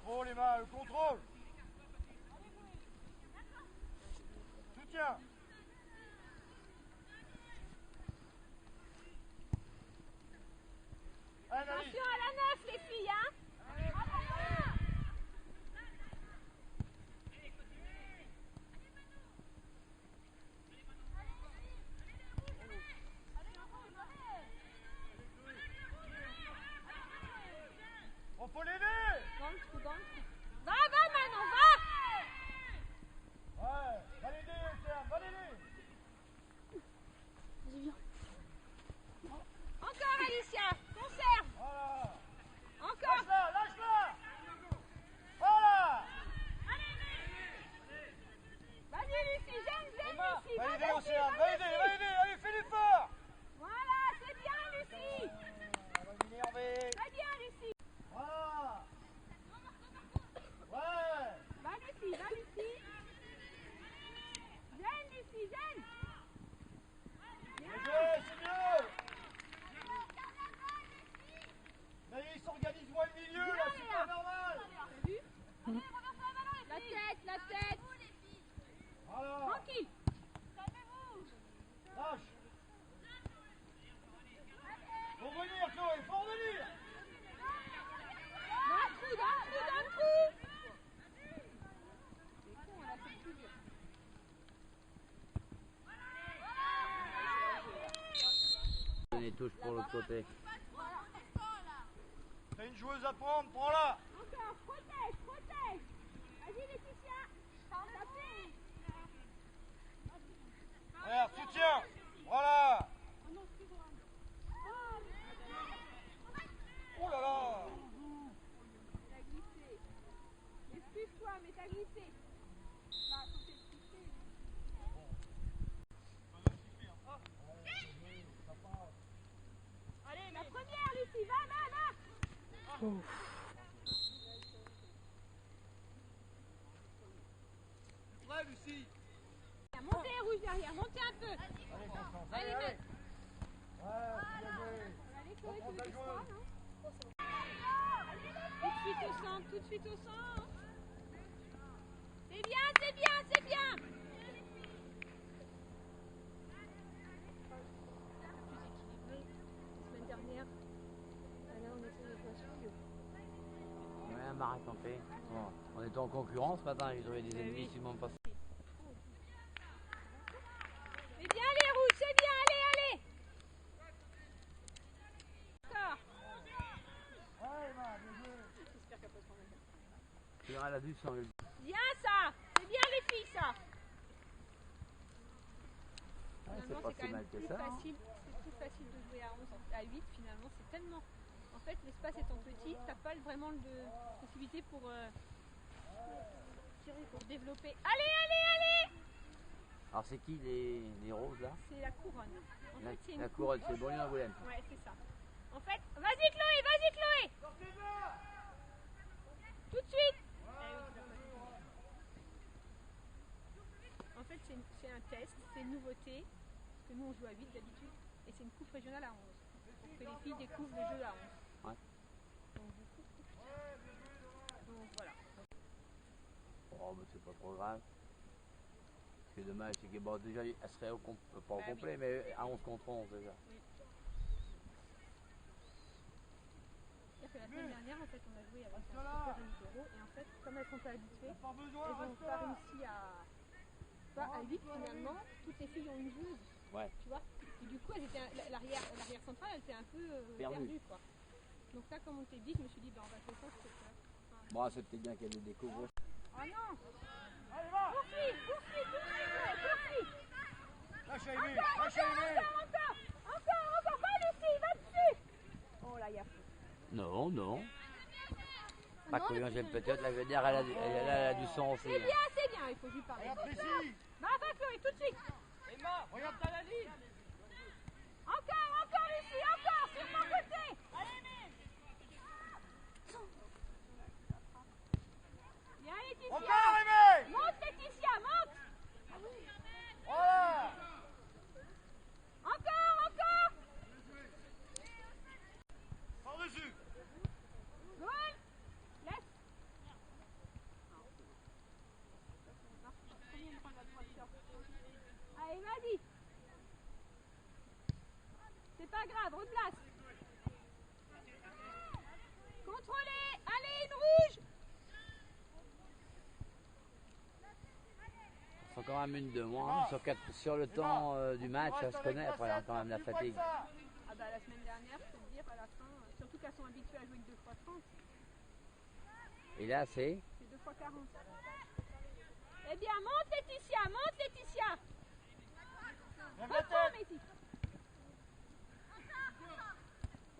Repos les mains, le contrôle. Soutien. Attention à la neuf les filles, hein. On faut l'aider. Dans le trou. Va Manon, va. Ouais, va l'aider, Serge, va l'aider. Vas-y, viens. Encore Alicia, conserve. Voilà. Encore. Lâche-la. Voilà. Vas-y Lucie, j'aime Lucie. Va l'aider, Océane, va l'aider, allez, fais l'effort. Voilà, c'est bien Lucie. Elle va m'énerver. Très bien Lucie. Voilà. Ouais. Va Lucie. Gêne Lucie, gêne. Bien joué, c'est mieux. Mais il s'organise moins le milieu, là, c'est pas normal. T'as vu? La tête. Voilà. Tranquille. Lâche. Faut venir, Chloé, faut revenir. Dans le trou. C'est con, là, c'est plus dur. Les touches pour l'autre côté. T'as une joueuse à prendre, prends-la. Encore, protège. Vas-y Laetitia. Tapez. Regarde, soutien. Voilà. Oh là là. T'as glissé. Excuse-toi, mais t'as glissé. Bah, faut que t'aies glissé. Allez, la première, Lucie, va. Ouais, Lucie. Montez les rouges derrière, montez un peu. Allez, Ouais, bien joué. Allez, Chloé, tu veux que je sois, non? Tout de suite au centre. C'est bien. Plus équilibré. La semaine dernière, là, on était dans le studio. Ouais, Marie Tempé. Bon, on était en concurrence ce matin, j'ai trouvé des ennemis qui m'ont passé. C'est bien les rouges, c'est bien, allez. Encore. Ouais, Emma, bien joué. J'espère qu'elle peut prendre la carte. Tu verras, elle a dû s'enlever. Bien ça, c'est bien les filles ça. Ouais, c'est Finalement, pas c'est si quand mal même que plus ça. Hein. facile. C'est plus facile de jouer à 11, à 8 finalement. C'est tellement. En fait, l'espace étant petit, t'as pas vraiment de possibilité pour tirer, pour développer. Allez. Alors c'est qui les roses là? C'est la couronne. En fait, c'est une La couronne, c'est Boulogne-Angoulême. Ouais, c'est ça. En fait, vas-y Chloé. Tout de suite. En fait, c'est un test, c'est une nouveauté, parce que nous on joue à 8 d'habitude, et c'est une coupe régionale à 11, pour que les filles découvrent le jeu à 11. Ouais. Donc voilà. Oh, mais c'est pas trop grave. Ce qui est dommage, c'est que bon, déjà, elle serait pas au complet, mais à 11 contre 11 déjà. Oui. C'est-à-dire que la semaine dernière, en fait, on a joué avec un super Mitero, et en fait, comme elles sont pas habituées, elles n'ont pas réussi à 8 finalement, toutes les filles ont une joueuse. Ouais. Tu vois. Et du coup, l'arrière centrale, elle était un peu perdue, quoi. Donc là, comme on t'est dit, je me suis dit, on va faire ça, c'est ça. Bon, c'est peut-être bien qu'elle les découvre. Ah non. Allez, va. Poursuis. Lâche Aimé. Encore, va Lucie, va dessus. Oh là, il y a fou. Non. Pas que j'aime peut-être, la vénère, elle a du sang aussi. C'est bien, il faut lui parler. Regarde précis. Va Chloé, tout de suite. Emma, regarde ta la ligne. Encore Lucie, sur mon côté. Allez, Viens Laetitia. Encore Aimé. Monte Laetitia, monte. Voilà. Encore. Par dessus. Goal. Laisse. quand même une de moins. Sur le temps du match, ça se connaît. Après, il y a quand même la fatigue. Ah bah la semaine dernière, je peux te dire, à la fin, surtout qu'elles sont habituées à jouer que 2 fois 30. Et là, c'est 2 fois 40. Eh bien, monte Laetitia, monte Laetitia. Reprends Mézi.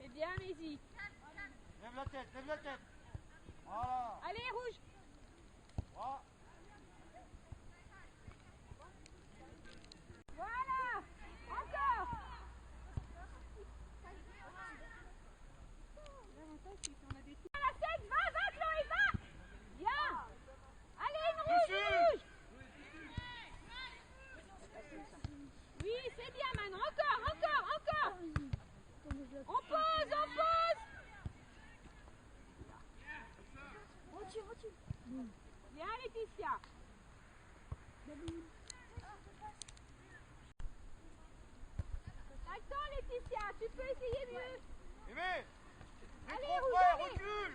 Eh bien, Mézi. Lève la tête, lève la tête. Voilà. Allez, rouge. Voilà. Voilà. Encore. La 7, va Chloé, va. Bien. Allez, une rouge, une rouge. Oui, c'est bien maintenant. Encore. On pose. Bien, Laetitia. Attends, Laetitia, tu peux essayer mieux. Aimé, Allez, trop rouge, près, allez. recule.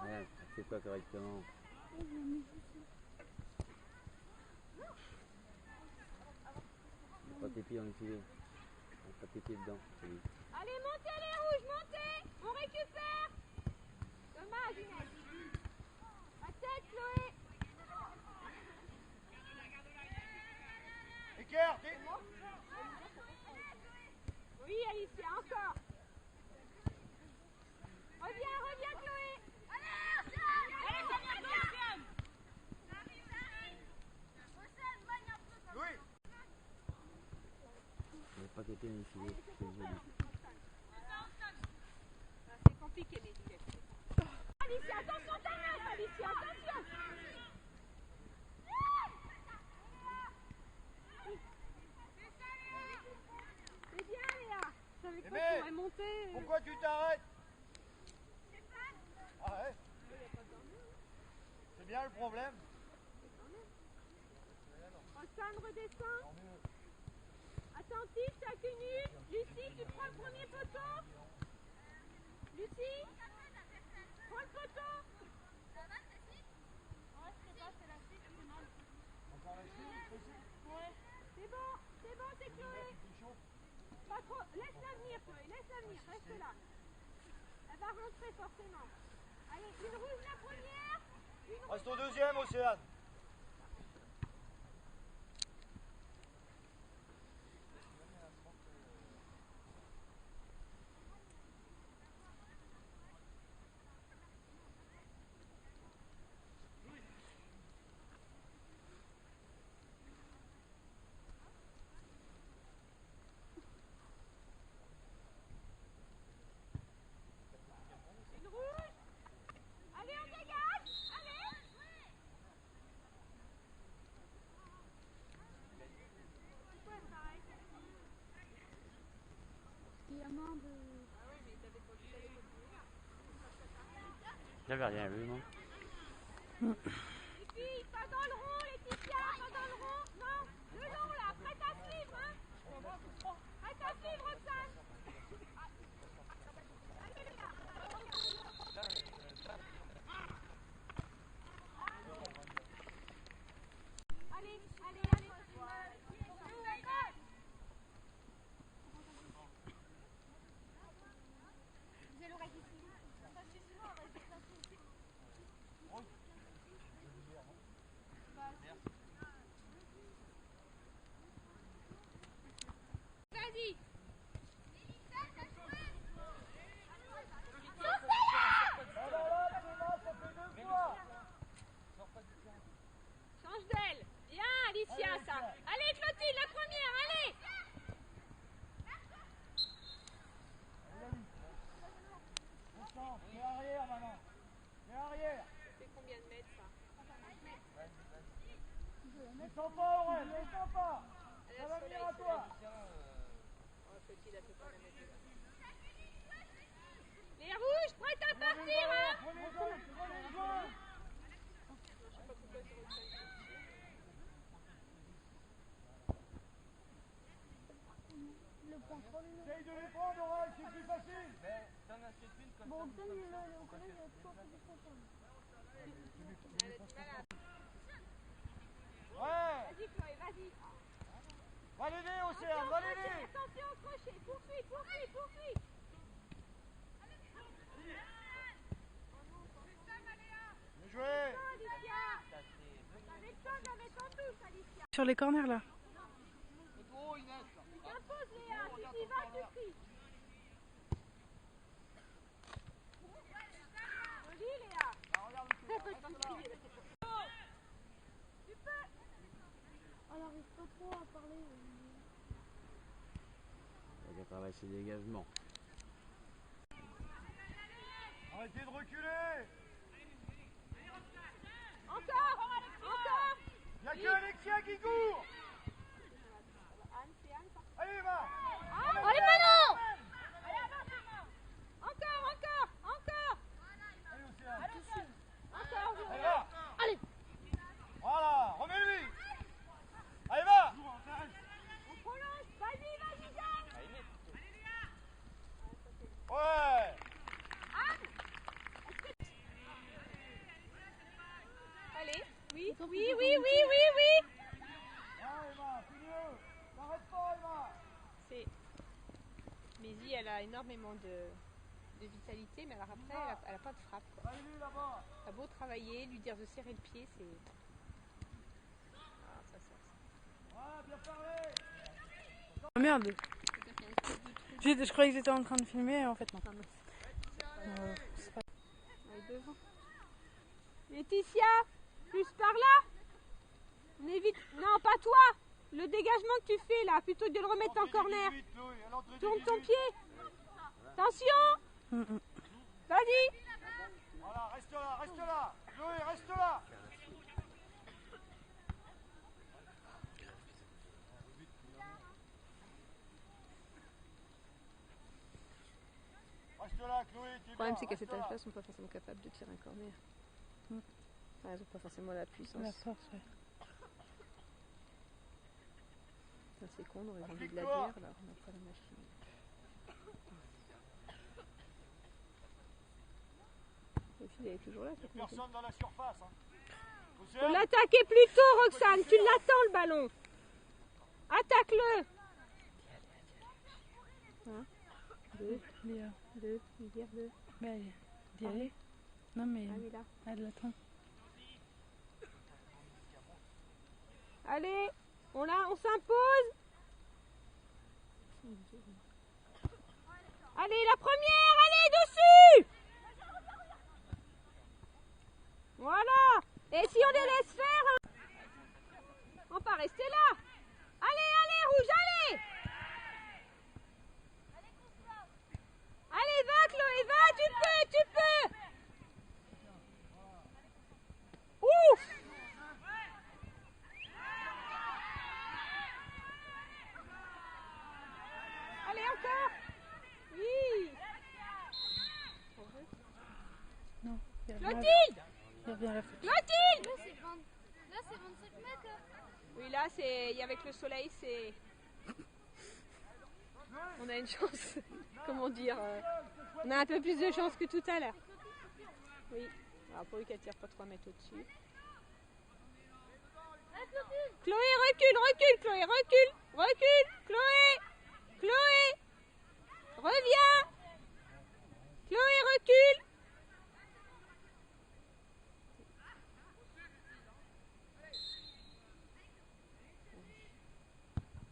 ouais, c'est pas correctement. Pas tes pieds dans le filet. Pas tes pieds dedans. Allez, montez les rouges, montez. On récupère. Dommage, Inès. La tête, Chloé. Écarte. Oui, Alicia, encore. Reviens, Chloé. Allez, Oui. Pas tes pieds dans le filet. C'est joli. c'est compliqué, les filles. Alicia, attention ta main, Alicia, attention. C'est bien, Léa. Je savais pas Aimé, qu'on aurait monté. pourquoi tu t'arrêtes? Ah ouais. C'est bien le problème. Roxane redescend. Attentif, chaque minute. Lucie, tu prends le premier poteau. Lucie, prends le poteau. C'est bon, c'est Chloé. Pas trop. Laisse-la venir, Chloé, laisse-la venir, reste là. Elle va rentrer forcément. Allez, une rouge la première. Reste au deuxième, Océane. Une rouge. Allez, on dégage. Allez. Pourquoi elle s'arrête? Il y a moins de... Ah oui, mais t'avais pas vu d'aller continuer. J'avais rien vu, moi. Les filles, pas dans le rond, Laetitia, pas dans le rond. Non, le long là, prête à suivre, hein. Prête à suivre, Roxane. Allez, les gars. Allez. Vous allez l'oreille ici. Parce que sinon, on va se déplacer. Vas-y. Change d'elle. Bien, Alicia, ça. Allez, Clotilde, la première, allez. Viens arrière, maman. Viens arrière. Ça fait combien de mètres, ça? Descends pas, Aurèle, descends pas. Ça va venir à toi. Clotilde, elle peut pas la mettre là. Les rouges, prêtes à partir, hein. Prenez joie. Essaye de les prendre, Aurèle, c'est plus facile. Mais t'en as fait une comme ça. Bon, peut-être il y a toujours plus de. Ouais. Vas-y Chloé, vas-y. Va l'aider, Océane, va l'aider. Attention, crochet, poursuis. Bien joué. Sur les corners là. C'est trop, Inès. Impose Léa, si tu y vas, tu cries. Joli Léa. Tu peux. Alors, il faut pas trop à parler. Il y a qu'à travailler ses dégagements. Arrêtez de reculer. Encore. Il n'y a que Alexia qui court. Anne, c'est Anne. Allez, va. Allez, Manon! Encore. Allez, Océane. Encore, Allez, va. Allez! Voilà, remets-lui. Allez, va. on prolonge. Vas-y, Jeanne. Ouais. Allez, oui. Allez, Emma, c'est mieux. N'arrête pas, Emma. Maisie, elle a énormément de vitalité, mais alors après, elle a pas de frappe. Quoi. Allez, là-bas. T'as beau travailler, lui dire de serrer le pied, c'est... Ah, ça sert. Ah, bien parlé. Oh, merde. Je croyais que j'étais en train de filmer, en fait non. C'est pas... Devant. Laetitia, plus par là. On évite... Non, pas toi. Le dégagement que tu fais là, plutôt que de le remettre en corner. Tourne ton pied. Attention. Vas-y. Voilà, reste là. Chloé, reste là. Reste là, Chloé. Le problème, c'est qu'à cet âge-là, ils sont pas forcément capables de tirer un corner. Enfin, ils n'ont pas forcément la puissance. La force, ouais. Ça, c'est con, on aurait envie de la bière, là, on n'a pas la machine. Le fil, elle est toujours là, cette machine. Personne dans la surface. Hein. Faut l'attaquer plus tôt, Roxane. Tu l'attends, le ballon. Attaque-le. Hein? Deux. Léa. Deux. Dire deux. Mais d'y aller. Non mais Allez, là. elle l'attend. Allez, on s'impose. Allez, la première, allez, dessus. Voilà. Et si on les laisse faire, on va pas rester là. Allez, rouge, allez. Allez, va, Chloé, va, tu peux. Ouf. Allez, encore. Oui. Non. Clotilde. Il revient à la faute. Clotilde. Là, c'est 25 mètres. Oui, là, c'est avec le soleil, c'est... On a une chance, comment dire, on a un peu plus de chance que tout à l'heure. Oui, alors pour lui qu'elle tire pas 3 mètres au-dessus. Chloé, recule, Chloé, recule, Chloé, reviens, Chloé, recule.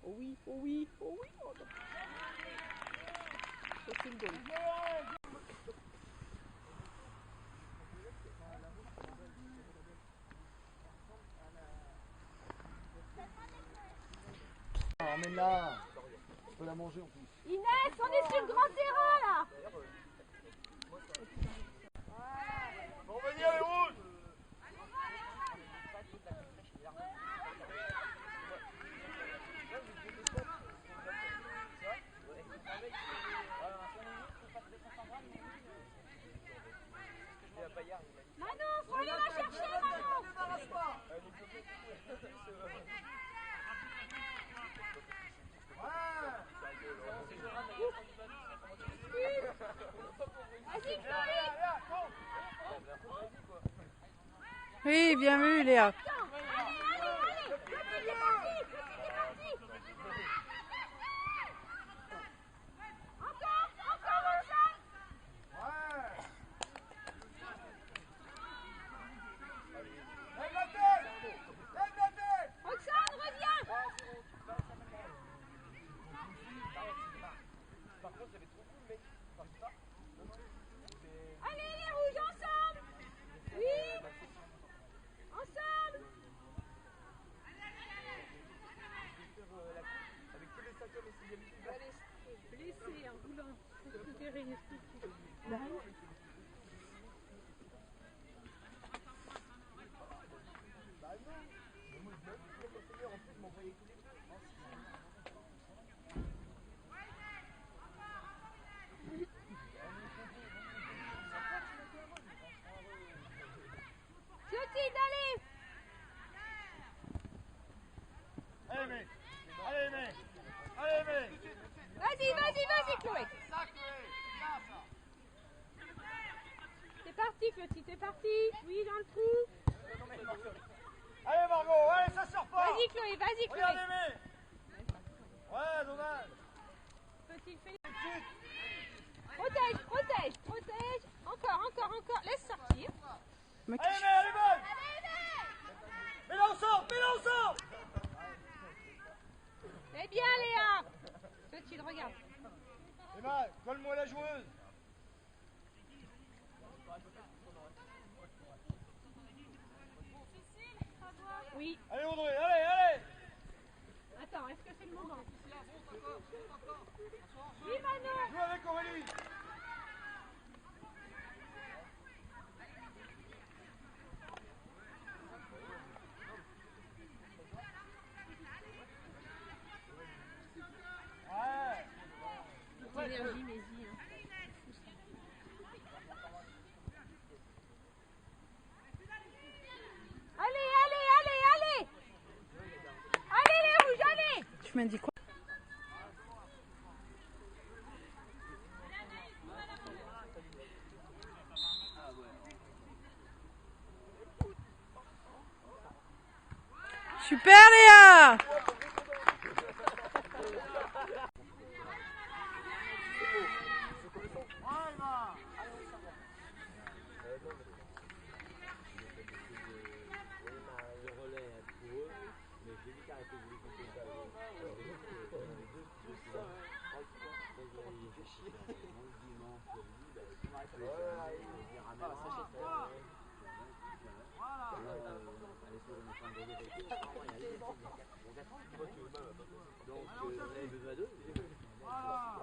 Oh oui, oh oui, oh oui. Oh non. C'est une goal. Emmène-la. Tu peux la manger en plus. Inès, on est sur le grand terrain là. Bon, vas-y, allez, rouge. Manon, faut aller la chercher, Manon. Vas-y, Chloé. Oui, bien vu Léa. Allez, allez, allez. Blessé en roulant. Clotilde, allez! Allez, mec! Allez, mec! Allez, mec! Vas-y, Chloé! C'est parti, Clotilde, c'est parti! Oui, dans le trou! Allez, Margot! Allez, ça sort pas! Vas-y, Chloé! Regardez, mec! Ouais, dommage! Clotilde, fais... Protège! Encore! Laisse sortir! Allez, mec, elle est bonne! Mets-la au centre! Eh bien, Léa! Clotilde, regarde! Emma, colle-moi la joueuse! Oui. Allez, Audrey, allez! Attends, est-ce que c'est le moment? Oui, Manon! Joue avec Aurélie! Énergie, mais y, hein. Allez! Allez, les rouges, allez! Tu m'as dit quoi? Super Léa!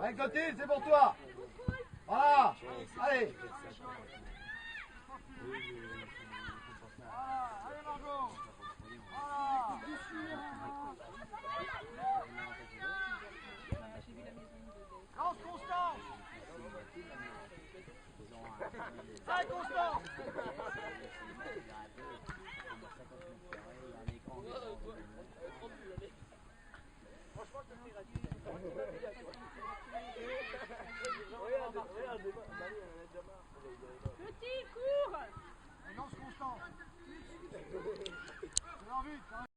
Allez, Clotilde, c'est pour toi! Voilà! Allez! Allez, Margot! Lance Constance! Allez, Constance! Petit, cours! Lance Constance! Alors vite!